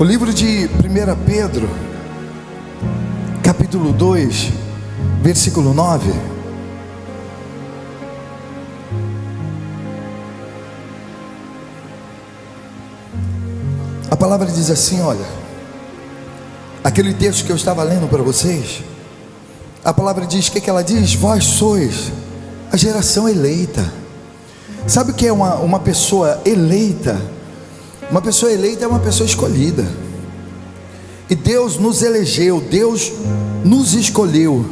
O livro de 1 Pedro, capítulo 2, versículo 9. A palavra diz assim, olha, aquele texto que eu estava lendo para vocês, a palavra diz, o que ela diz? Vós sois a geração eleita. Sabe o que é uma pessoa eleita? Uma pessoa eleita é uma pessoa escolhida. E Deus nos elegeu, Deus nos escolheu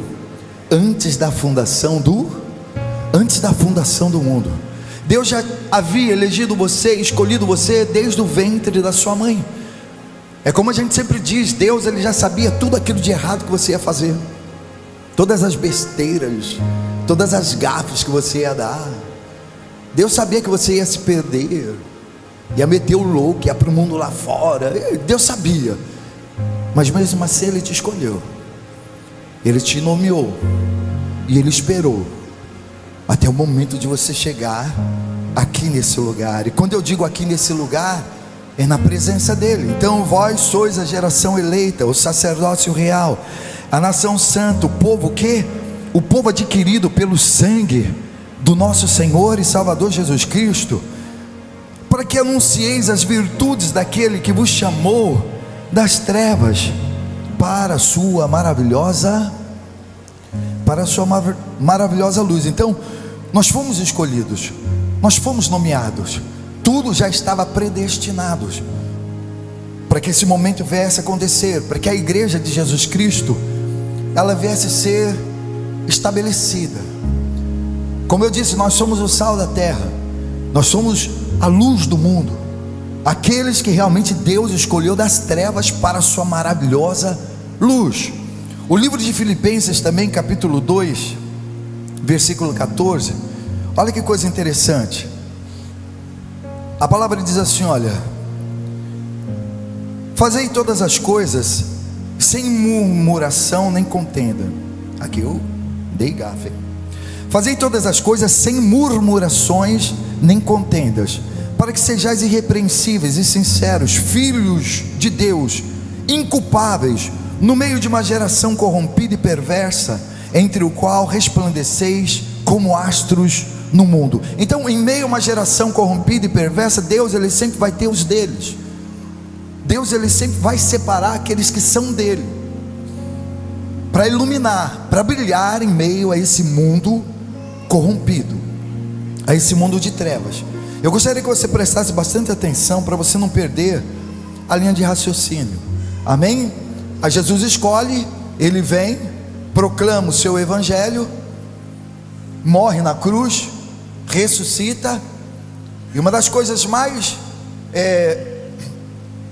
antes da fundação do mundo. Deus já havia elegido você, escolhido você desde o ventre da sua mãe. É como a gente sempre diz, Deus ele já sabia tudo aquilo de errado que você ia fazer, todas as besteiras, todas as gafes que você ia dar. Deus sabia que você ia se perder, ia meter o louco, ia para o mundo lá fora. Deus sabia, mas mesmo assim Ele te escolheu, Ele te nomeou, e Ele esperou até o momento de você chegar aqui nesse lugar. E quando eu digo aqui nesse lugar, é na presença dEle. Então vós sois a geração eleita, o sacerdócio real, a nação santa, o povo que? O povo adquirido pelo sangue do nosso Senhor e Salvador Jesus Cristo, para que anuncieis as virtudes daquele que vos chamou das trevas para a sua maravilhosa luz. Então nós fomos escolhidos, nós fomos nomeados, tudo já estava predestinado para que esse momento viesse a acontecer, para que a igreja de Jesus Cristo ela viesse a ser estabelecida. Como eu disse, nós somos o sal da terra, nós somos a luz do mundo, aqueles que realmente Deus escolheu das trevas para a sua maravilhosa luz. O livro de Filipenses também, capítulo 2, versículo 14, olha que coisa interessante. A palavra diz assim, olha, fazei todas as coisas sem murmuração nem contenda. Aqui eu dei gafe. Fazei todas as coisas sem murmurações nem contendas, para que sejais irrepreensíveis e sinceros, filhos de Deus, inculpáveis, no meio de uma geração corrompida e perversa, entre o qual resplandeceis como astros no mundo. Então, em meio a uma geração corrompida e perversa, Deus ele sempre vai ter os deles. Deus ele sempre vai separar aqueles que são dele, para iluminar, para brilhar em meio a esse mundo corrompido, a esse mundo de trevas. Eu gostaria que você prestasse bastante atenção, para você não perder a linha de raciocínio. Amém? A Jesus escolhe, Ele vem, proclama o seu evangelho, morre na cruz, ressuscita, e uma das coisas mais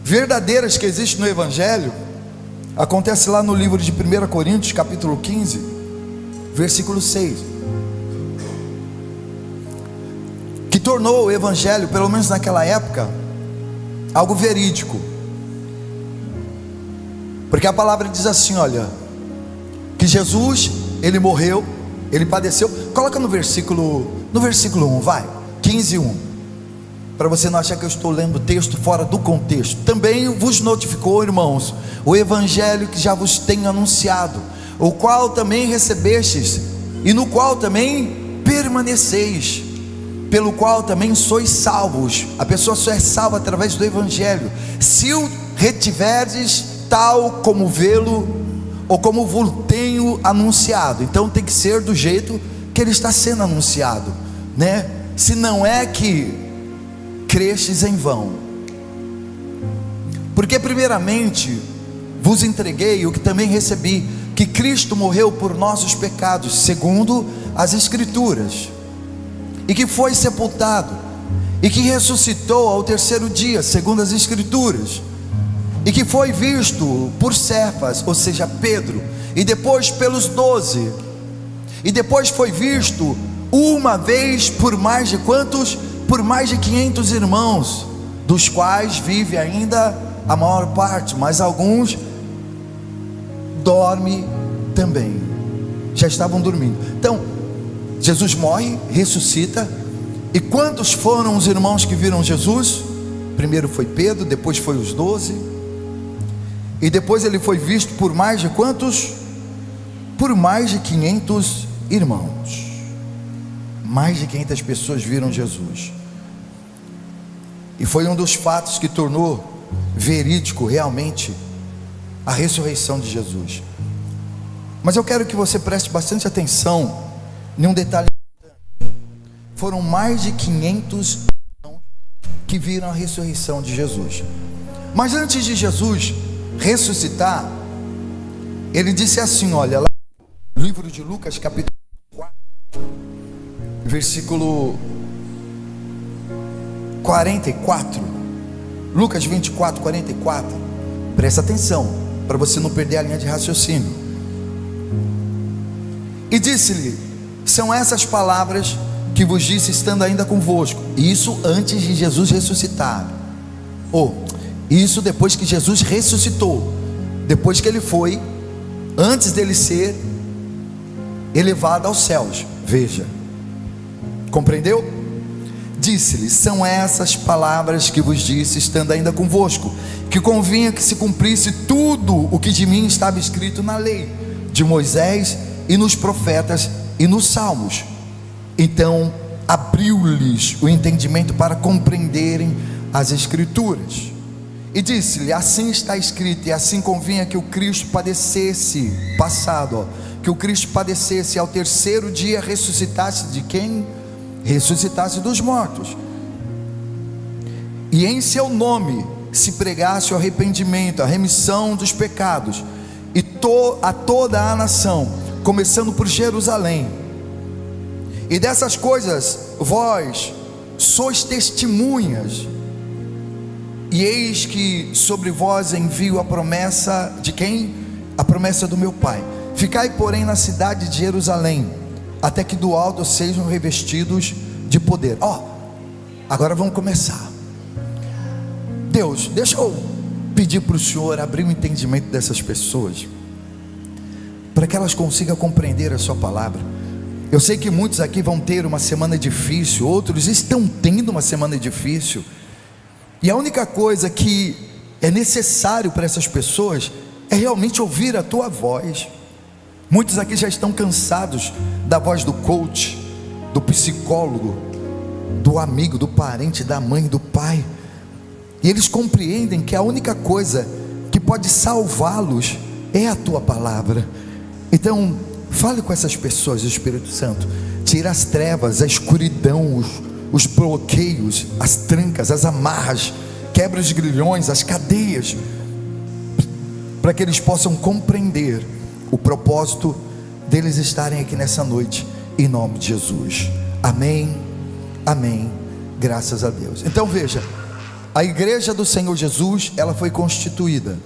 verdadeiras que existe no evangelho acontece lá no livro de 1 Coríntios, capítulo 15, versículo 6, que tornou o evangelho, pelo menos naquela época, algo verídico. Porque a palavra diz assim, olha, que Jesus, ele morreu, ele padeceu. Coloca no versículo 1, vai, 15:1, para você não achar que eu estou lendo o texto fora do contexto. Também vos notificou, irmãos, o evangelho que já vos tenho anunciado, o qual também recebestes, e no qual também permaneceis, pelo qual também sois salvos. A pessoa só é salva através do evangelho, se o retiverdes tal como vê-lo, ou como vos tenho anunciado. Então tem que ser do jeito que ele está sendo anunciado, né? Se não é que crestes em vão. Porque primeiramente vos entreguei o que também recebi, que Cristo morreu por nossos pecados, segundo as Escrituras, e que foi sepultado, e que ressuscitou ao terceiro dia, segundo as Escrituras, e que foi visto por Cefas, ou seja, Pedro, e depois pelos 12, e depois foi visto uma vez por mais de quantos? Por mais de 500 irmãos, dos quais vive ainda a maior parte, mas alguns dormem também, já estavam dormindo. Então, Jesus morre, ressuscita, e quantos foram os irmãos que viram Jesus? Primeiro foi Pedro, depois foi os 12, E depois ele foi visto por mais de quantos? Por mais de 500 irmãos. Mais de 500 pessoas viram Jesus. E foi um dos fatos que tornou verídico realmente a ressurreição de Jesus. Mas eu quero que você preste bastante atenção em um detalhe. Foram mais de 500 que viram a ressurreição de Jesus. Mas antes de Jesus ressuscitar, ele disse assim, olha, lá no livro de Lucas, capítulo 4, versículo 44, Lucas 24, 44, presta atenção, para você não perder a linha de raciocínio. E disse-lhe: são essas palavras que vos disse estando ainda convosco. Isso antes de Jesus ressuscitar, isso depois que Jesus ressuscitou, depois que ele foi, antes dele ser elevado aos céus. Veja, compreendeu? Disse-lhe: são essas palavras que vos disse estando ainda convosco, que convinha que se cumprisse tudo o que de mim estava escrito na lei de Moisés e nos profetas e nos salmos. Então abriu-lhes o entendimento para compreenderem as escrituras. E disse-lhe: assim está escrito, e assim convinha que o Cristo padecesse, que o Cristo padecesse, e ao terceiro dia ressuscitasse de quem? Ressuscitasse dos mortos, e em seu nome se pregasse o arrependimento, a remissão dos pecados, e a toda a nação, começando por Jerusalém. E dessas coisas vós sois testemunhas. E eis que sobre vós envio a promessa de quem? A promessa do meu Pai. Ficai, porém, na cidade de Jerusalém, até que do alto sejam revestidos de poder. Agora vamos começar. Deus, deixa eu pedir para o Senhor abrir o entendimento dessas pessoas, para que elas consigam compreender a sua palavra. Eu sei que muitos aqui vão ter uma semana difícil, outros estão tendo uma semana difícil, e a única coisa que é necessário para essas pessoas é realmente ouvir a tua voz. Muitos aqui já estão cansados da voz do coach, do psicólogo, do amigo, do parente, da mãe, do pai, e eles compreendem que a única coisa que pode salvá-los é a tua palavra. Então fale com essas pessoas, Espírito Santo. Tira as trevas, a escuridão, os bloqueios, as trancas, as amarras, quebra os grilhões, as cadeias, para que eles possam compreender o propósito deles estarem aqui nessa noite, em nome de Jesus. Amém, amém, graças a Deus. Então veja, a igreja do Senhor Jesus, ela foi constituída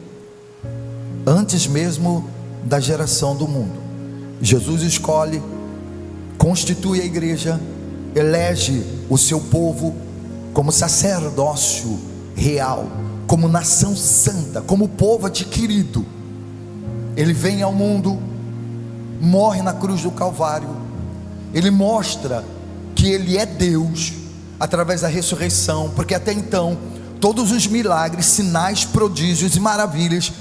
antes mesmo da geração do mundo. Jesus escolhe, constitui a igreja, elege o seu povo como sacerdócio real, como nação santa, como povo adquirido. Ele vem ao mundo, morre na cruz do Calvário, ele mostra que ele é Deus através da ressurreição, porque até então todos os milagres, sinais, prodígios e maravilhas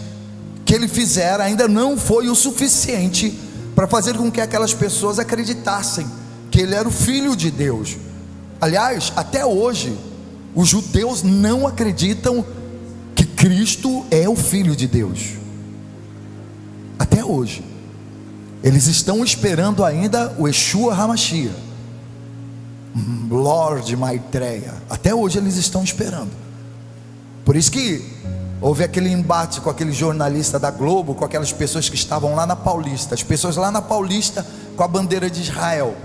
que ele fizera ainda não foi o suficiente para fazer com que aquelas pessoas acreditassem que ele era o Filho de Deus. Aliás, até hoje os judeus não acreditam que Cristo é o Filho de Deus. Até hoje eles estão esperando ainda o Yeshua HaMashiach, Lorde Maitreya. Até hoje eles estão esperando. Por isso que houve aquele embate com aquele jornalista da Globo, com aquelas pessoas que estavam lá na Paulista, as pessoas lá na Paulista com a bandeira de Israel.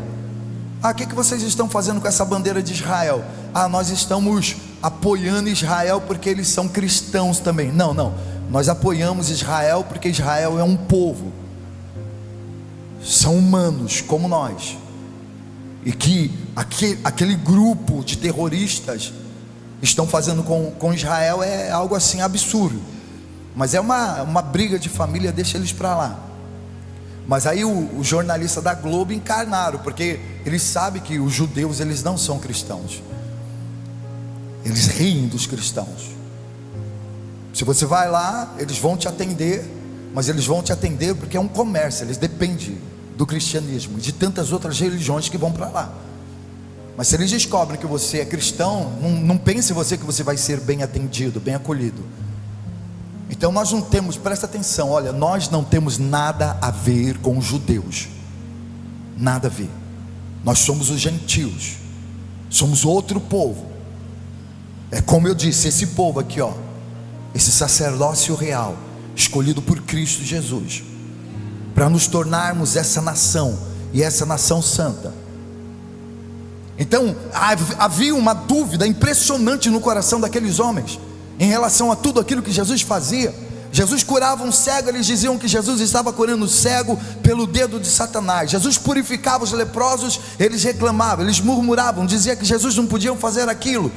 O que vocês estão fazendo com essa bandeira de Israel? Nós estamos apoiando Israel porque eles são cristãos também. Não, nós apoiamos Israel porque Israel é um povo, são humanos como nós, e que aquele grupo de terroristas estão fazendo com Israel é algo assim absurdo, mas é uma briga de família, deixa eles para lá. Mas aí o jornalista da Globo encarnaram, porque eles sabem que os judeus, eles não são cristãos, eles riem dos cristãos. Se você vai lá, eles vão te atender, mas eles vão te atender porque é um comércio, eles dependem do cristianismo, de tantas outras religiões que vão para lá. Mas se eles descobrem que você é cristão, não pense você que você vai ser bem atendido, bem acolhido. Então nós não temos, presta atenção, olha, nós não temos nada a ver com os judeus, nada a ver. Nós somos os gentios, somos outro povo. É como eu disse, esse povo aqui, ó, esse sacerdócio real, escolhido por Cristo Jesus, para nos tornarmos essa nação, e essa nação santa. Então havia uma dúvida impressionante no coração daqueles homens, em relação a tudo aquilo que Jesus fazia. Jesus curava um cego, eles diziam que Jesus estava curando o cego pelo dedo de Satanás. Jesus purificava os leprosos, eles reclamavam, eles murmuravam, diziam que Jesus não podia fazer aquilo,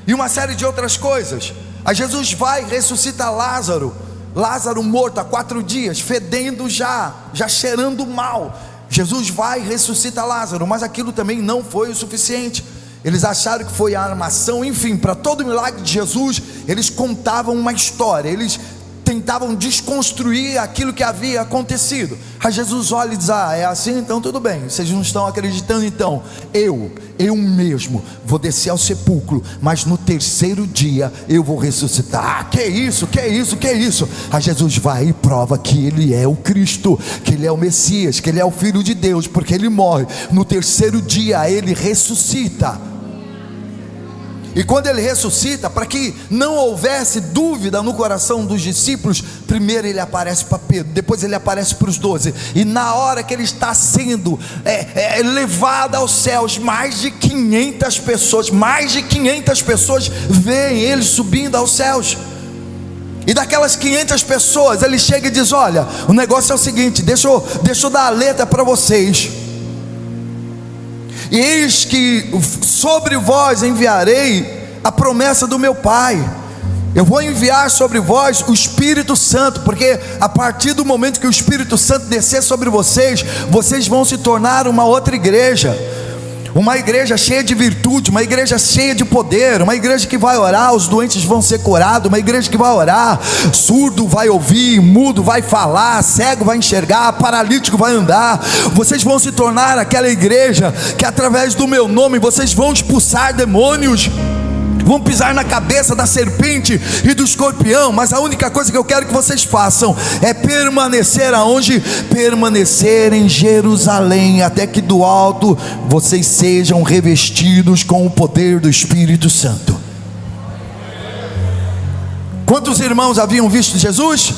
e uma série de outras coisas. Aí Jesus vai e ressuscita Lázaro morto há 4 dias, fedendo já cheirando mal. Jesus vai e ressuscita Lázaro, mas aquilo também não foi o suficiente. Eles acharam que foi a armação. Enfim, para todo milagre de Jesus, eles contavam uma história, eles tentavam desconstruir aquilo que havia acontecido. Aí Jesus olha e diz: é assim? Então tudo bem, vocês não estão acreditando, então eu mesmo vou descer ao sepulcro, mas no 3º dia eu vou ressuscitar. Que isso? Aí Jesus vai e prova que ele é o Cristo, que ele é o Messias, que ele é o Filho de Deus, porque ele morre, no 3º dia ele ressuscita. E quando ele ressuscita, para que não houvesse dúvida no coração dos discípulos, primeiro ele aparece para Pedro, depois ele aparece para os 12, e na hora que ele está sendo levado aos céus, mais de 500 pessoas veem ele subindo aos céus. E daquelas 500 pessoas, ele chega e diz: olha, o negócio é o seguinte, deixa eu dar a letra para vocês. E eis que sobre vós enviarei a promessa do meu Pai. Eu vou enviar sobre vós o Espírito Santo, porque a partir do momento que o Espírito Santo descer sobre vocês, vocês vão se tornar uma outra igreja, uma igreja cheia de virtude, uma igreja cheia de poder, uma igreja que vai orar, os doentes vão ser curados, uma igreja que vai orar, surdo vai ouvir, mudo vai falar, cego vai enxergar, paralítico vai andar. Vocês vão se tornar aquela igreja que através do meu nome vocês vão expulsar demônios, vão pisar na cabeça da serpente e do escorpião. Mas a única coisa que eu quero que vocês façam é permanecer aonde? Permanecer em Jerusalém, até que do alto vocês sejam revestidos com o poder do Espírito Santo. Quantos irmãos haviam visto Jesus?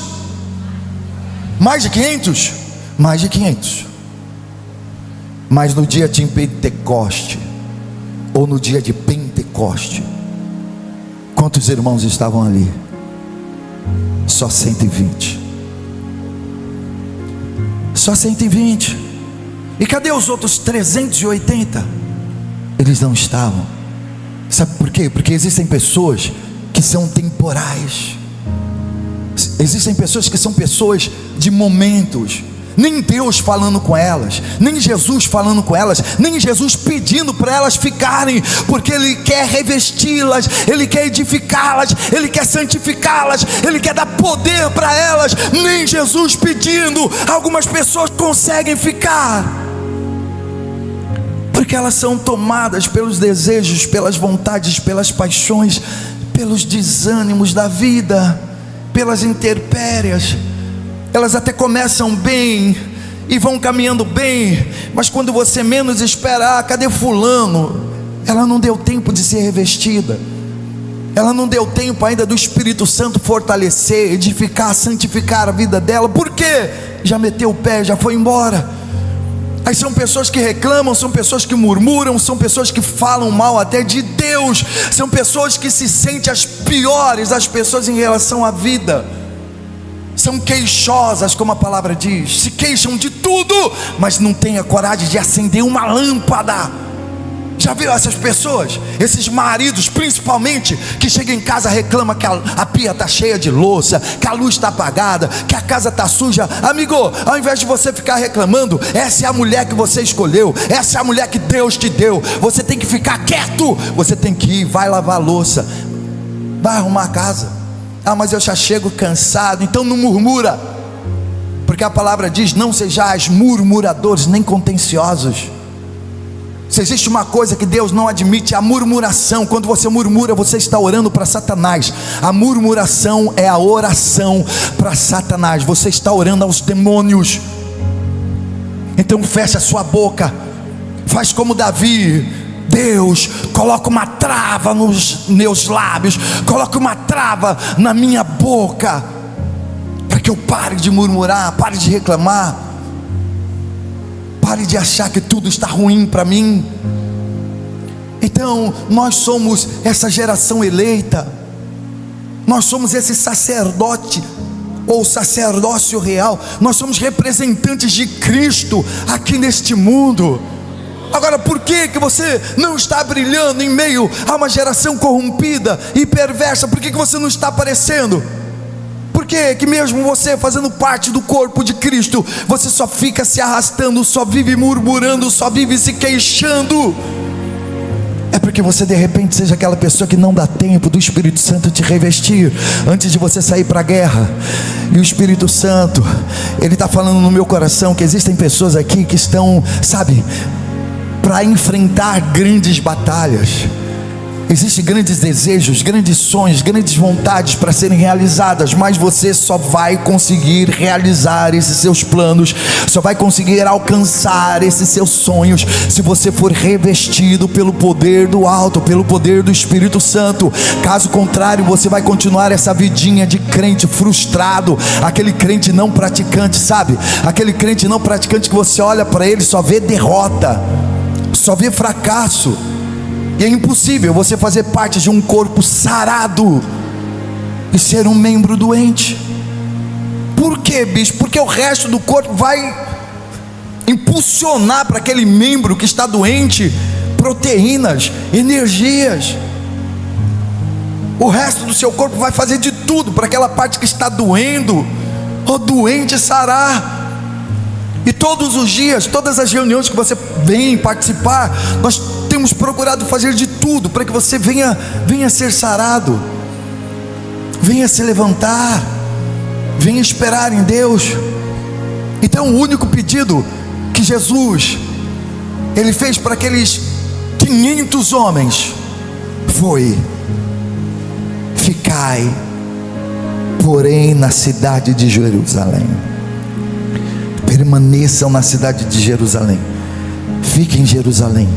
Mais de 500? Mais de 500. Mas no dia de Pentecoste, ou no dia de Pentecoste, quantos irmãos estavam ali? Só 120. Só 120. E cadê os outros 380? Eles não estavam. Sabe por quê? Porque existem pessoas que são temporais. Existem pessoas que são pessoas de momentos. Nem Deus falando com elas, nem Jesus falando com elas, nem Jesus pedindo para elas ficarem, porque Ele quer revesti-las, Ele quer edificá-las, Ele quer santificá-las, Ele quer dar poder para elas. Nem Jesus pedindo, algumas pessoas conseguem ficar, porque elas são tomadas pelos desejos, pelas vontades, pelas paixões, pelos desânimos da vida, pelas intempéries. Elas até começam bem e vão caminhando bem, mas quando você menos espera, cadê fulano? Ela não deu tempo de ser revestida, ela não deu tempo ainda do Espírito Santo fortalecer, edificar, santificar a vida dela. Por quê? Já meteu o pé, já foi embora. Aí são pessoas que reclamam, são pessoas que murmuram, são pessoas que falam mal até de Deus, são pessoas que se sentem as piores das pessoas em relação à vida. São queixosas, como a palavra diz, se queixam de tudo, mas não têm a coragem de acender uma lâmpada. Já viu essas pessoas? Esses maridos principalmente, que chegam em casa, reclamam que a pia está cheia de louça, que a luz está apagada, que a casa está suja. Amigo, ao invés de você ficar reclamando, essa é a mulher que você escolheu, essa é a mulher que Deus te deu. Você tem que ficar quieto, você tem que ir, vai lavar a louça, vai arrumar a casa, Ah, mas eu já chego cansado. Então não murmura, porque a palavra diz: não sejais murmuradores nem contenciosos. Se existe uma coisa que Deus não admite, é a murmuração. Quando você murmura, você está orando para Satanás. A murmuração é a oração para Satanás. Você está orando aos demônios. Então fecha a sua boca, faz como Davi: Deus, coloca uma trava nos meus lábios, coloca uma trava na minha boca, para que eu pare de murmurar, pare de reclamar, pare de achar que tudo está ruim para mim. Então nós somos essa geração eleita, nós somos esse sacerdote ou sacerdócio real, nós somos representantes de Cristo aqui neste mundo. Agora, por que você não está brilhando em meio a uma geração corrompida e perversa? Por que você não está aparecendo? Por que mesmo você fazendo parte do corpo de Cristo, você só fica se arrastando, só vive murmurando, só vive se queixando? É porque você de repente seja aquela pessoa que não dá tempo do Espírito Santo te revestir antes de você sair para a guerra. E o Espírito Santo, Ele está falando no meu coração que existem pessoas aqui que estão, sabe, para enfrentar grandes batalhas. Existem grandes desejos, grandes sonhos, grandes vontades para serem realizadas, mas você só vai conseguir realizar esses seus planos, só vai conseguir alcançar esses seus sonhos se você for revestido pelo poder do alto, pelo poder do Espírito Santo. Caso contrário, você vai continuar essa vidinha de crente frustrado, aquele crente não praticante, sabe? Aquele crente não praticante que você olha para ele, só vê derrota, só vê fracasso. E é impossível você fazer parte de um corpo sarado e ser um membro doente. Por quê, bicho? Porque o resto do corpo vai impulsionar para aquele membro que está doente proteínas, energias. O resto do seu corpo vai fazer de tudo para aquela parte que está doendo ou doente sarar. E todos os dias, todas as reuniões que você vem participar, nós temos procurado fazer de tudo para que você venha ser sarado, venha se levantar, venha esperar em Deus. Então o único pedido que Jesus Ele fez para aqueles 500 homens foi: ficai, porém, na cidade de Jerusalém. Permaneçam na cidade de Jerusalém, fiquem em Jerusalém,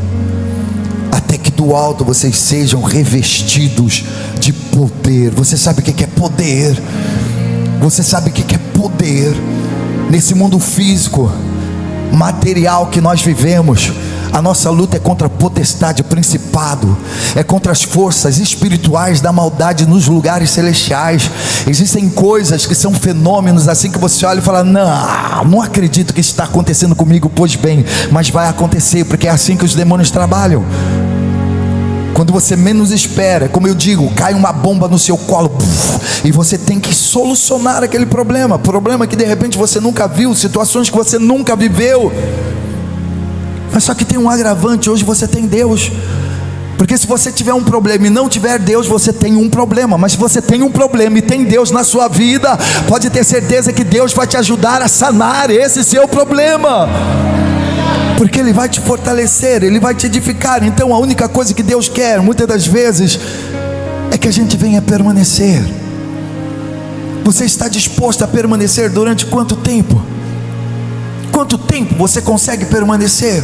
até que do alto vocês sejam revestidos de poder. Você sabe o que é poder? Você sabe o que é poder? Nesse mundo físico, material que nós vivemos, a nossa luta é contra a potestade, principado, é contra as forças espirituais da maldade nos lugares celestiais. Existem coisas que são fenômenos assim que você olha e fala: não acredito que isso está acontecendo comigo. Pois bem, mas vai acontecer, porque é assim que os demônios trabalham. Quando você menos espera, como eu digo, cai uma bomba no seu colo, e você tem que solucionar aquele problema que de repente você nunca viu, situações que você nunca viveu. Mas só que tem um agravante: hoje você tem Deus. Porque se você tiver um problema e não tiver Deus, você tem um problema. Mas se você tem um problema e tem Deus na sua vida, pode ter certeza que Deus vai te ajudar a sanar esse seu problema, porque Ele vai te fortalecer, Ele vai te edificar. Então a única coisa que Deus quer, muitas das vezes, é que a gente venha permanecer. Você está disposto a permanecer durante quanto tempo? Quanto tempo você consegue permanecer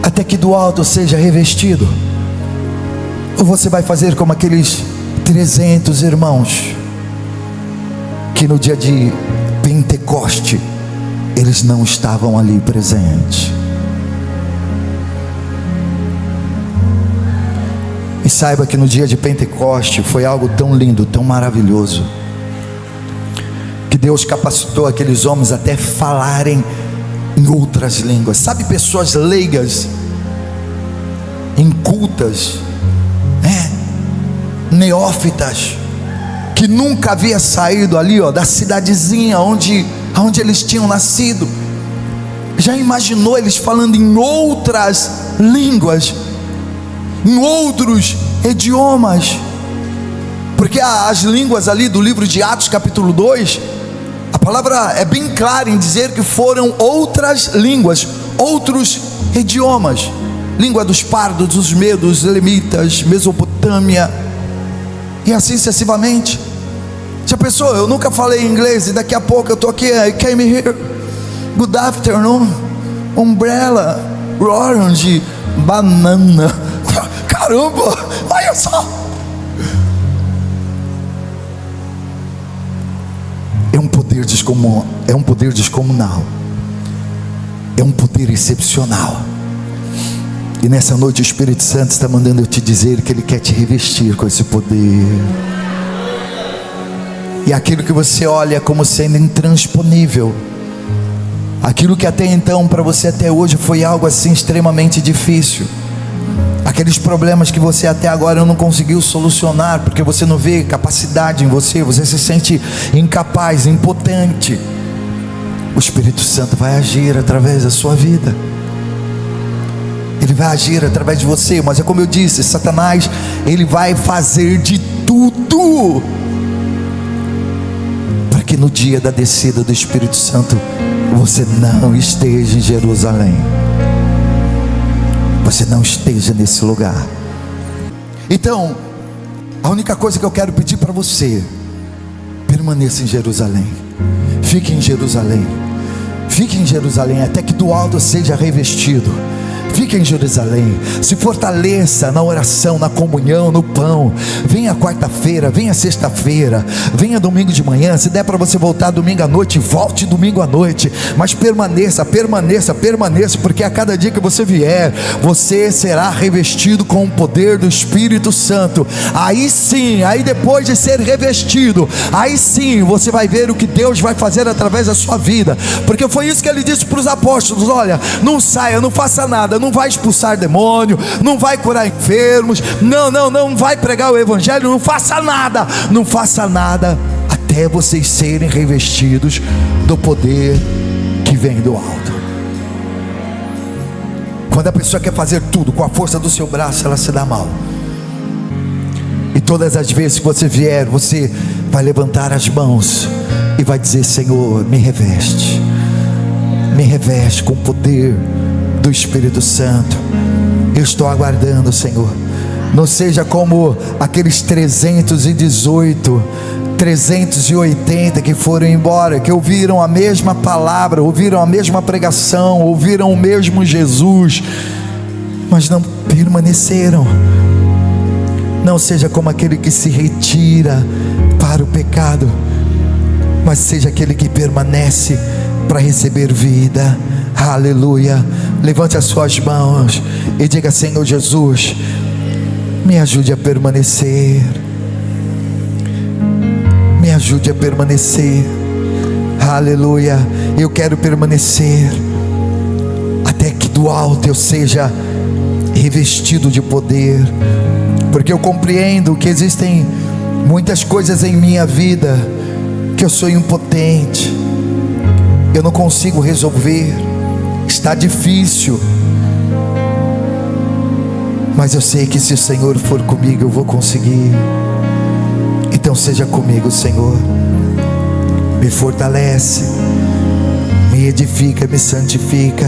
até que do alto seja revestido? Ou você vai fazer como aqueles 300 irmãos que no dia de Pentecoste eles não estavam ali presentes? E saiba que no dia de Pentecoste foi algo tão lindo, tão maravilhoso, que Deus capacitou aqueles homens até falarem em outras línguas. Sabe, pessoas leigas, incultas, neófitas, que nunca havia saído ali, da cidadezinha onde eles tinham nascido. Já imaginou eles falando em outras línguas, em outros idiomas? Porque as línguas ali do livro de Atos capítulo 2, a palavra é bem clara em dizer que foram outras línguas, outros idiomas. Língua dos pardos, dos medos, elamitas, Mesopotâmia, e assim sucessivamente. Já pensou? Eu nunca falei inglês e daqui a pouco eu estou aqui, I came here, good afternoon, umbrella, orange, banana. Caramba, olha só. É um poder descomunal, é um poder descomunal, é um poder excepcional. E nessa noite o Espírito Santo está mandando eu te dizer que Ele quer te revestir com esse poder. E aquilo que você olha como sendo intransponível, aquilo que até então para você até hoje foi algo assim extremamente difícil, aqueles problemas que você até agora não conseguiu solucionar, porque você não vê capacidade em você, você se sente incapaz, impotente, o Espírito Santo vai agir através da sua vida. Ele vai agir através de você. Mas é como eu disse, Satanás, ele vai fazer de tudo para que no dia da descida do Espírito Santo você não esteja em Jerusalém, você não esteja nesse lugar. Então, a única coisa que eu quero pedir para você: permaneça em Jerusalém, fique em Jerusalém, fique em Jerusalém até que do alto seja revestido. Fique em Jerusalém, se fortaleça na oração, na comunhão, no pão. Venha quarta-feira, venha sexta-feira, venha domingo de manhã. Se der para você voltar domingo à noite, volte domingo à noite. Mas permaneça, permaneça, permaneça, porque a cada dia que você vier, você será revestido com o poder do Espírito Santo. Aí sim, aí depois de ser revestido, aí sim você vai ver o que Deus vai fazer através da sua vida. Porque foi isso que Ele disse para os apóstolos: olha, não saia, não faça nada, não vai expulsar demônio, não vai curar enfermos, não vai pregar o evangelho, não faça nada até vocês serem revestidos do poder que vem do alto. Quando a pessoa quer fazer tudo com a força do seu braço, ela se dá mal. E todas as vezes que você vier, você vai levantar as mãos e vai dizer: Senhor, me reveste com o poder do Espírito Santo. Eu estou aguardando, Senhor. Não seja como aqueles 318, 380 que foram embora, que ouviram a mesma palavra, ouviram a mesma pregação, ouviram o mesmo Jesus, mas não permaneceram. Não seja como aquele que se retira para o pecado, mas seja aquele que permanece para receber vida. Aleluia. Levante as suas mãos e diga: Senhor Jesus, me ajude a permanecer, me ajude a permanecer. Aleluia. Eu quero permanecer até que do alto eu seja revestido de poder, porque eu compreendo que existem muitas coisas em minha vida que eu sou impotente, eu não consigo resolver, está difícil, mas eu sei que se o Senhor for comigo, eu vou conseguir. Então seja comigo, Senhor, me fortalece, me edifica, me santifica,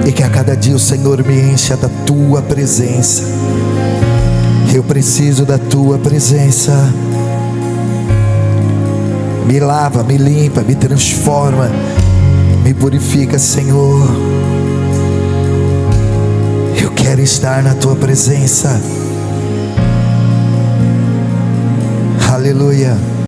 e que a cada dia o Senhor me encha da Tua presença. Eu preciso da Tua presença. Me lava, me limpa, me transforma, me purifica, Senhor. Eu quero estar na Tua presença. Aleluia.